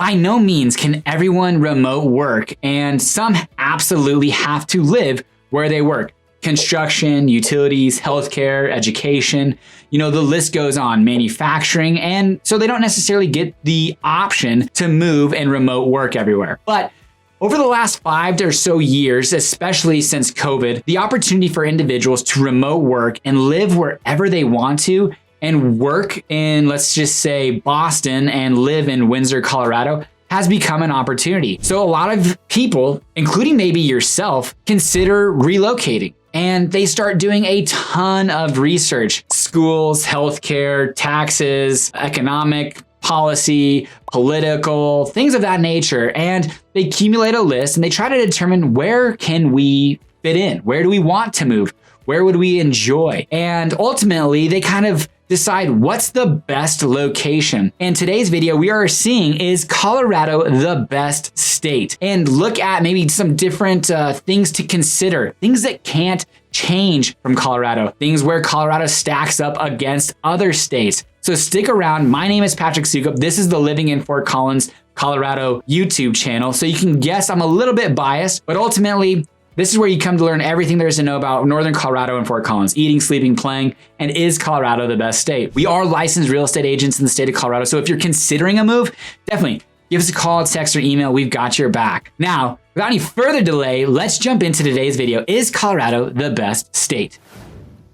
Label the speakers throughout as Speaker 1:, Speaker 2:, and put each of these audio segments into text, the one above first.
Speaker 1: by no means can everyone remote work, and some absolutely have to live where they work. Construction, utilities, healthcare, education, the list goes on, manufacturing, and so they don't necessarily get the option to move and remote work everywhere. But over the last 5 or so years, especially since COVID, the opportunity for individuals to remote work and live wherever they want to and work in, let's just say, Boston and live in Windsor, Colorado, has become an opportunity. So a lot of people, including maybe yourself, consider relocating. And they start doing a ton of research: schools, healthcare, taxes, economic policy, political, things of that nature. And they accumulate a list and they try to determine, where can we fit in? Where do we want to move? Where would we enjoy? And ultimately, they kind of decide what's the best location. In today's video, we are seeing, is Colorado the best state? And look at maybe some different things to consider, things that can't change from Colorado, things where Colorado stacks up against other states. So stick around. My name is Patrick Soukup. This is the Living in Fort Collins, Colorado YouTube channel. So you can guess I'm a little bit biased, but ultimately, this is where you come to learn everything there is to know about Northern Colorado and Fort Collins, eating, sleeping, playing, and is Colorado the best state? We are licensed real estate agents in the state of Colorado. So if you're considering a move, definitely give us a call, text, or email. We've got your back. Now, without any further delay, let's jump into today's video. Is Colorado the best state?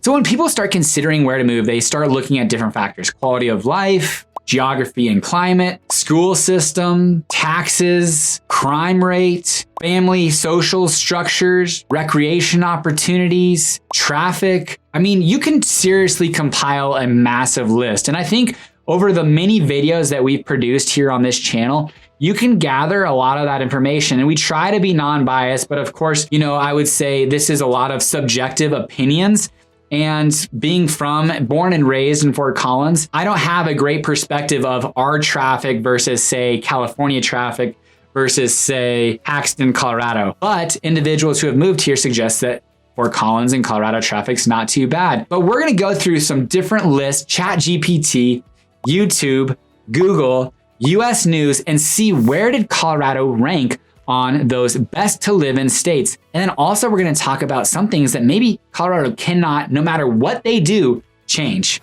Speaker 1: So when people start considering where to move, they start looking at different factors: quality of life, geography and climate, school system, taxes, crime rate, family, social structures, recreation opportunities, traffic. I mean, you can seriously compile a massive list. And I think over the many videos that we've produced here on this channel, you can gather a lot of that information. And we try to be non-biased, but of course, I would say this is a lot of subjective opinions. And being born and raised in Fort Collins, I don't have a great perspective of our traffic versus, say, California traffic versus, say, Paxton, Colorado. But individuals who have moved here suggest that Fort Collins and Colorado traffic's not too bad. But we're going to go through some different lists: ChatGPT, YouTube, Google, US News, and see where did Colorado rank on those best to live in states. And then also we're going to talk about some things that maybe Colorado cannot, no matter what they do, change.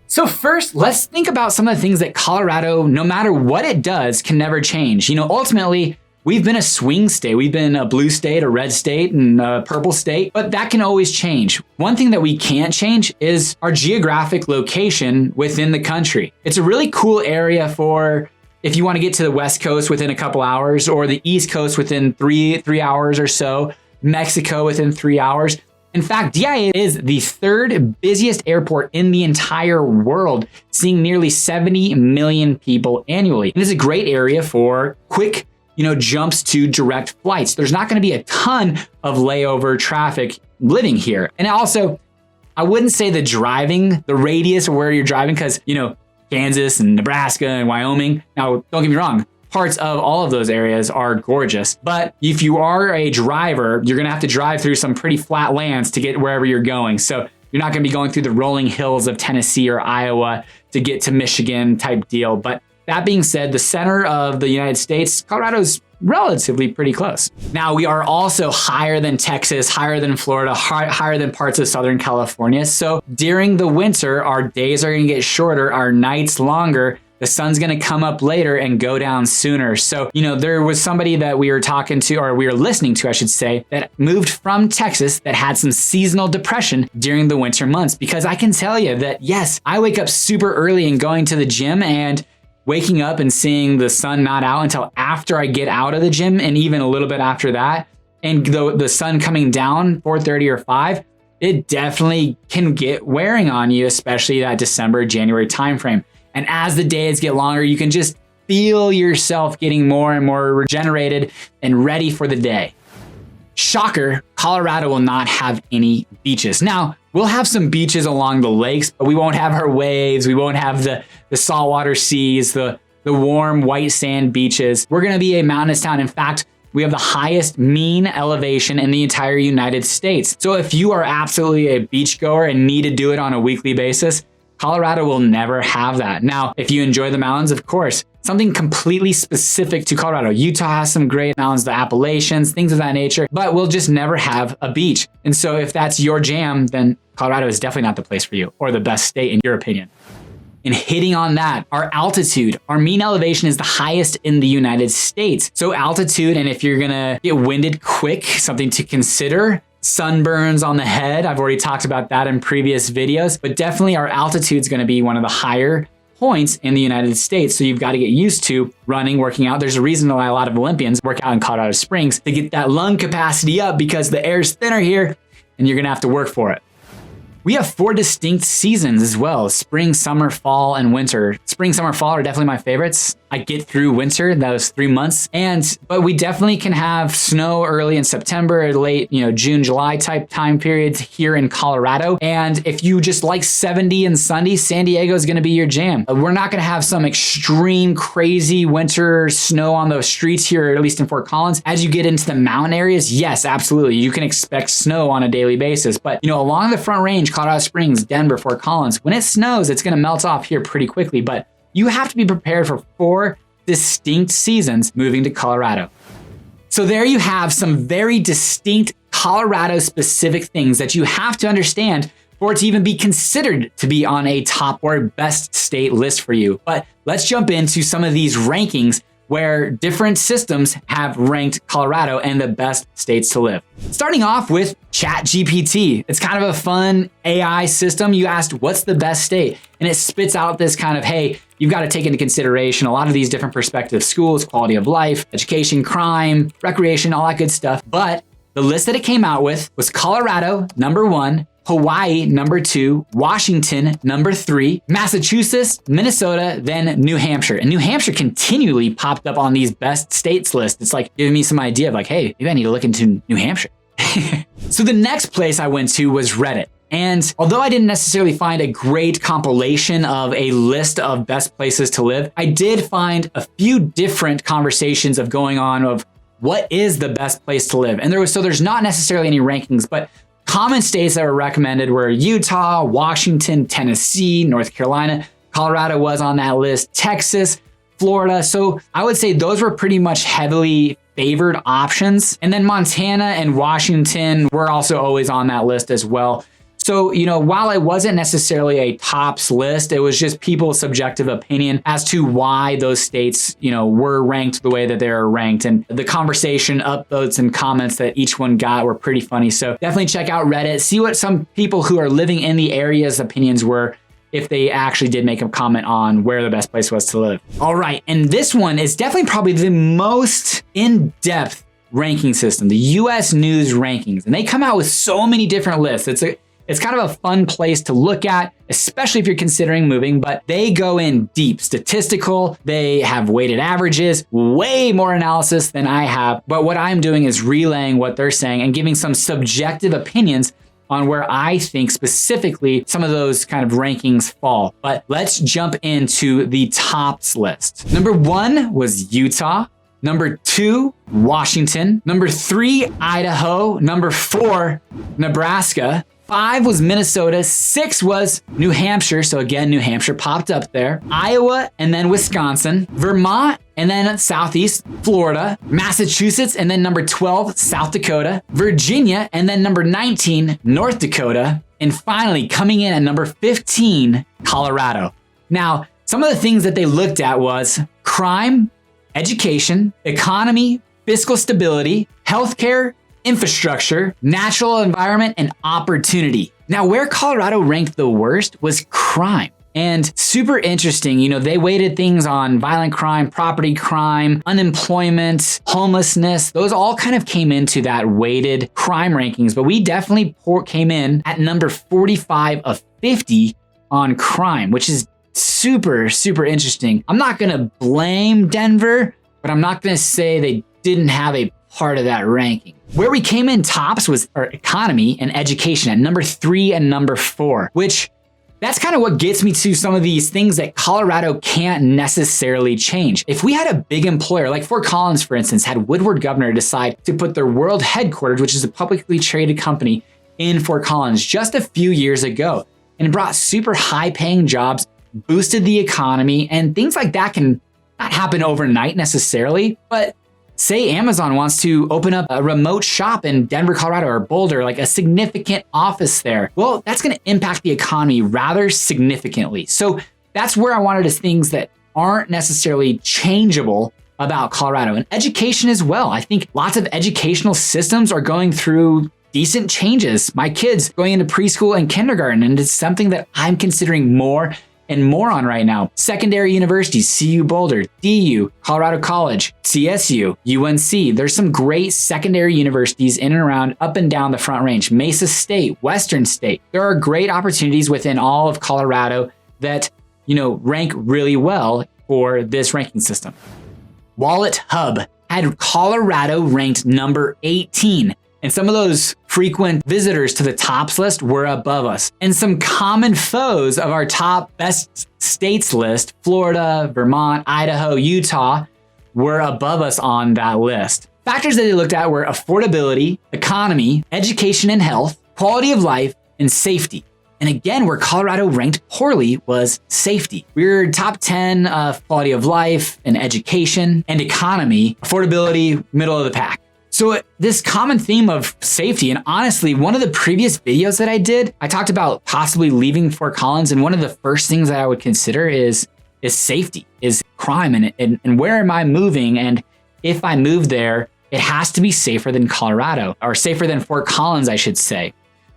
Speaker 1: So first, let's think about some of the things that Colorado, no matter what it does, can never change. Ultimately, we've been a swing state. We've been a blue state, a red state, and a purple state, but that can always change. One thing that we can't change is our geographic location within the country. It's a really cool area for if you want to get to the West Coast within a couple hours, or the East Coast within three hours or so, Mexico within 3 hours. In fact, DIA is the third busiest airport in the entire world, seeing nearly 70 million people annually. It is a great area for quick, jumps to direct flights. There's not going to be a ton of layover traffic living here. And also, I wouldn't say the radius of where you're driving, because, Kansas and Nebraska and Wyoming. Now, don't get me wrong, parts of all of those areas are gorgeous. But if you are a driver, you're going to have to drive through some pretty flat lands to get wherever you're going. So you're not going to be going through the rolling hills of Tennessee or Iowa to get to Michigan type deal. But that being said, the center of the United States, Colorado's relatively pretty close. Now, we are also higher than Texas, higher than Florida, higher than parts of Southern California. So during the winter, our days are going to get shorter, our nights longer. The sun's going to come up later and go down sooner. So, there was somebody that we were talking to, or we were listening to, I should say, that moved from Texas that had some seasonal depression during the winter months. Because I can tell you that, yes, I wake up super early and going to the gym, and waking up and seeing the sun not out until after I get out of the gym, and even a little bit after that, and the sun coming down 4:30 or 5, it definitely can get wearing on you, especially that December, January timeframe. And as the days get longer, you can just feel yourself getting more and more regenerated and ready for the day. Shocker, Colorado will not have any beaches. Now, we'll have some beaches along the lakes, but we won't have our waves. We won't have the saltwater seas, the warm white sand beaches. We're going to be a mountainous town. In fact, we have the highest mean elevation in the entire United States. So if you are absolutely a beach goer and need to do it on a weekly basis, Colorado will never have that. Now, if you enjoy the mountains, of course, something completely specific to Colorado. Utah has some great mountains, the Appalachians, things of that nature, but we'll just never have a beach. And so if that's your jam, then Colorado is definitely not the place for you or the best state in your opinion. And hitting on that, our altitude, our mean elevation is the highest in the United States. So altitude, and if you're gonna get winded quick, something to consider, sunburns on the head. I've already talked about that in previous videos, but definitely our altitude is gonna be one of the higher points in the United States. So you've got to get used to running, working out. There's a reason why a lot of Olympians work out in Colorado Springs to get that lung capacity up because the air is thinner here and you're gonna have to work for it. We have 4 distinct seasons as well: spring, summer, fall, and winter. Spring, summer, fall are definitely my favorites. I get through winter, those 3 months. But we definitely can have snow early in September, late, June, July type time periods here in Colorado. And if you just like 70 and sunny, San Diego is gonna be your jam. We're not gonna have some extreme, crazy winter snow on the streets here, at least in Fort Collins. As you get into the mountain areas, yes, absolutely. You can expect snow on a daily basis. But along the Front Range, Colorado Springs, Denver, Fort Collins, when it snows, it's gonna melt off here pretty quickly. But you have to be prepared for 4 distinct seasons moving to Colorado. So there you have some very distinct Colorado specific things that you have to understand for it to even be considered to be on a top or best state list for you. But let's jump into some of these rankings where different systems have ranked Colorado and the best states to live. Starting off with ChatGPT. It's kind of a fun AI system. You asked, what's the best state? And it spits out this kind of, hey, you've got to take into consideration a lot of these different perspectives: schools, quality of life, education, crime, recreation, all that good stuff. But the list that it came out with was Colorado, number 1, Hawaii, number 2, Washington, number 3, Massachusetts, Minnesota, then New Hampshire. And New Hampshire continually popped up on these best states list. It's like giving me some idea of like, hey, maybe I need to look into New Hampshire. So the next place I went to was Reddit. And although I didn't necessarily find a great compilation of a list of best places to live, I did find a few different conversations of going on of what is the best place to live. And there's not necessarily any rankings, but common states that were recommended were Utah, Washington, Tennessee, North Carolina. Colorado was on that list, Texas, Florida. So I would say those were pretty much heavily favored options. And then Montana and Washington were also always on that list as well. So, while it wasn't necessarily a tops list, it was just people's subjective opinion as to why those states, were ranked the way that they are ranked. And the conversation, upvotes, and comments that each one got were pretty funny. So definitely check out Reddit, see what some people who are living in the area's opinions were, if they actually did make a comment on where the best place was to live. All right, and this one is definitely probably the most in-depth ranking system, the US News rankings. And they come out with so many different lists. It's kind of a fun place to look at, especially if you're considering moving, but they go in deep, statistical, they have weighted averages, way more analysis than I have. But what I'm doing is relaying what they're saying and giving some subjective opinions on where I think specifically some of those kind of rankings fall. But let's jump into the tops list. Number 1 was Utah. Number 2, Washington. Number 3, Idaho. Number 4, Nebraska. 5 was Minnesota, 6 was New Hampshire, so again, New Hampshire popped up there, Iowa, and then Wisconsin, Vermont, and then Southeast Florida, Massachusetts, and then number 12, South Dakota, Virginia, and then number 19, North Dakota, and finally coming in at number 15, Colorado. Now, some of the things that they looked at was crime, education, economy, fiscal stability, healthcare, infrastructure, natural environment, and opportunity. Now, where Colorado ranked the worst was crime. And super interesting, they weighted things on violent crime, property crime, unemployment, homelessness. Those all kind of came into that weighted crime rankings, but we definitely came in at number 45 of 50 on crime, which is super, super interesting. I'm not gonna blame Denver, but I'm not gonna say they didn't have a part of that ranking. Where we came in tops was our economy and education at number 3 and number 4, which that's kind of what gets me to some of these things that Colorado can't necessarily change. If we had a big employer, like Fort Collins, for instance, had Woodward Governor decide to put their world headquarters, which is a publicly traded company, in Fort Collins just a few years ago, and brought super high paying jobs, boosted the economy, and things like that can not happen overnight necessarily, but say Amazon wants to open up a remote shop in Denver, Colorado, or Boulder, like a significant office there. Well, that's going to impact the economy rather significantly. So that's where I wanted to things that aren't necessarily changeable about Colorado, and education as well. I think lots of educational systems are going through decent changes. My kids going into preschool and kindergarten, and it's something that I'm considering more and more on right now. Secondary universities, CU Boulder, DU, Colorado College, CSU, UNC. There's some great secondary universities in and around up and down the Front Range. Mesa State, Western State. There are great opportunities within all of Colorado that, rank really well for this ranking system. WalletHub had Colorado ranked number 18. And some of those frequent visitors to the tops list were above us. And some common foes of our top best states list, Florida, Vermont, Idaho, Utah, were above us on that list. Factors that they looked at were affordability, economy, education and health, quality of life, and safety. And again, where Colorado ranked poorly was safety. We were top 10 of quality of life and education and economy, affordability, middle of the pack. So this common theme of safety, and honestly, one of the previous videos that I did, I talked about possibly leaving Fort Collins, and one of the first things that I would consider is safety, is crime, and where am I moving? And if I move there, it has to be safer than Colorado, or safer than Fort Collins, I should say.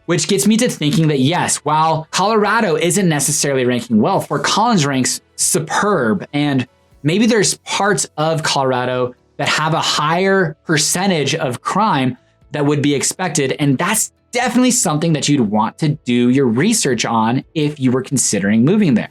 Speaker 1: Which gets me to thinking that yes, while Colorado isn't necessarily ranking well, Fort Collins ranks superb, and maybe there's parts of Colorado that have a higher percentage of crime that would be expected. And that's definitely something that you'd want to do your research on if you were considering moving there.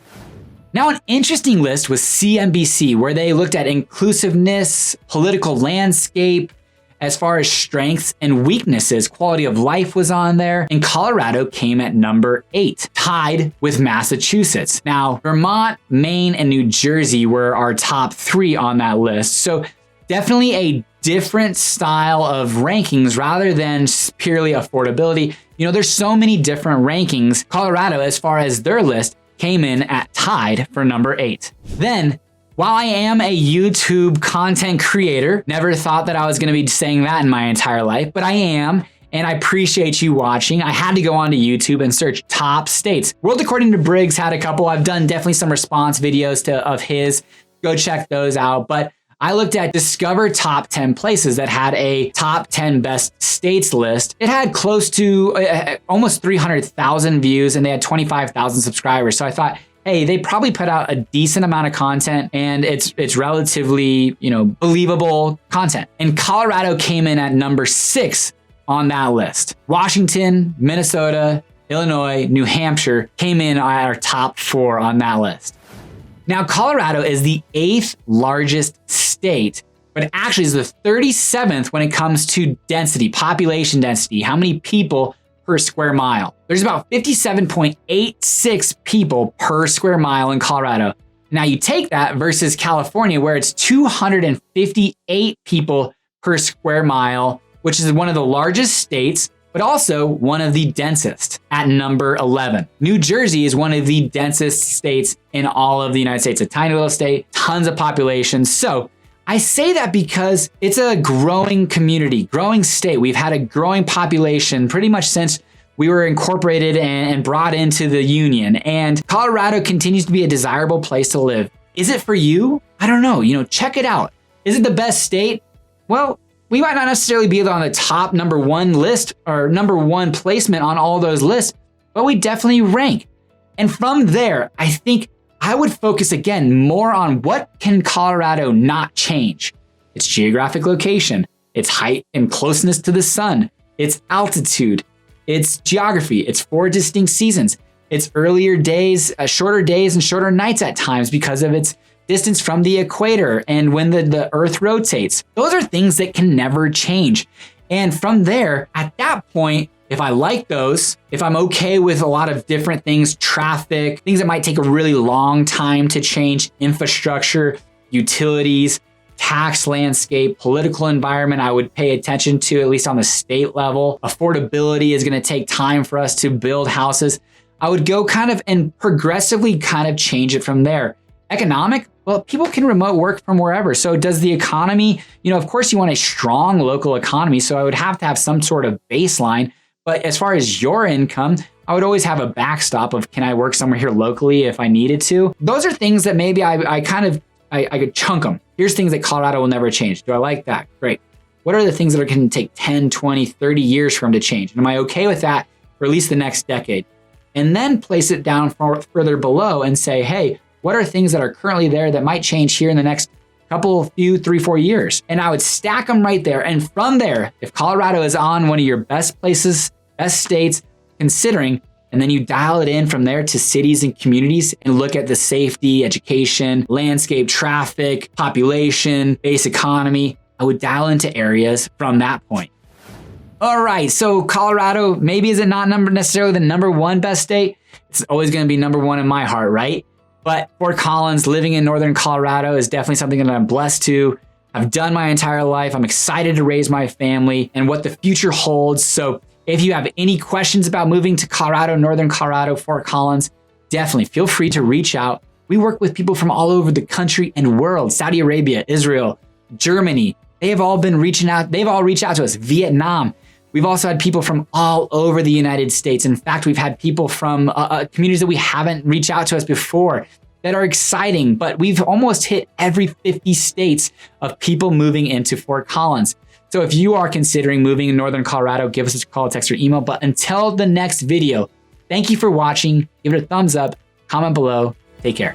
Speaker 1: Now, an interesting list was CNBC, where they looked at inclusiveness, political landscape, as far as strengths and weaknesses. Quality of life was on there, and Colorado came at number 8, tied with Massachusetts. Now, Vermont, Maine, and New Jersey were our top 3 on that list. So definitely a different style of rankings rather than purely affordability. There's so many different rankings. Colorado, as far as their list, came in at tied for number 8. Then, while I am a YouTube content creator, never thought that I was going to be saying that in my entire life, but I am, and I appreciate you watching. I had to go onto YouTube and search top states. World According to Briggs had a couple. I've done definitely some response videos of his. Go check those out. But I looked at Discover top 10 places that had a top 10 best states list. It had close to almost 300,000 views, and they had 25,000 subscribers. So I thought, hey, they probably put out a decent amount of content, and it's relatively, believable content. And Colorado came in at number 6 on that list. Washington, Minnesota, Illinois, New Hampshire came in at our top 4 on that list. Now, Colorado is the 8th largest state, but actually is the 37th when it comes to density, population density, how many people per square mile. There's about 57.86 people per square mile in Colorado. Now you take that versus California, where it's 258 people per square mile, which is one of the largest states, but also one of the densest at number 11. New Jersey is one of the densest states in all of the United States, a tiny little state, tons of population. So I say that because it's a growing community, growing state. We've had a growing population pretty much since we were incorporated and brought into the union. And Colorado continues to be a desirable place to live. Is it for you? I don't know. Check it out. Is it the best state? Well, we might not necessarily be on the top number 1 list or number 1 placement on all those lists, but we definitely rank. And from there, I think I would focus again more on what can Colorado not change. Its geographic location, its height and closeness to the sun, its altitude, its geography, its 4 distinct seasons, its earlier days, shorter days and shorter nights at times because of its distance from the equator and when the earth rotates. Those are things that can never change. And from there, at that point, if I like those, if I'm okay with a lot of different things, traffic, things that might take a really long time to change, infrastructure, utilities, tax landscape, political environment, I would pay attention to, at least on the state level. Affordability is going to take time for us to build houses. I would go and progressively change it from there. Economic, Well, people can remote work from wherever. So does the economy, of course you want a strong local economy. So I would have to have some sort of baseline. But as far as your income, I would always have a backstop of, can I work somewhere here locally if I needed to? Those are things that maybe I could chunk them. Here's things that Colorado will never change. Do I like that? Great. What are the things that are going to take 10, 20, 30 years for them to change? And am I okay with that for at least the next decade? And then place it down further below and say, hey, what are things that are currently there that might change here in the next few, 3, 4 years? And I would stack them right there. And from there, if Colorado is on one of your best places, best states, considering, and then you dial it in from there to cities and communities and look at the safety, education, landscape, traffic, population, base economy, I would dial into areas from that point. All right, so Colorado, maybe is it not necessarily the number one best state? It's always going to be number one in my heart, right? But Fort Collins, living in Northern Colorado is definitely something that I'm blessed to. I've done my entire life. I'm excited to raise my family and what the future holds. So if you have any questions about moving to Colorado, Northern Colorado, Fort Collins, definitely feel free to reach out. We work with people from all over the country and world, Saudi Arabia, Israel, Germany. They have all been reaching out. They've all reached out to us, Vietnam. We've also had people from all over the United States. In fact, we've had people from communities that we haven't reached out to us before that are exciting, but we've almost hit every 50 states of people moving into Fort Collins. So if you are considering moving in Northern Colorado, give us a call, text, or email. But until the next video, thank you for watching. Give it a thumbs up, comment below. Take care.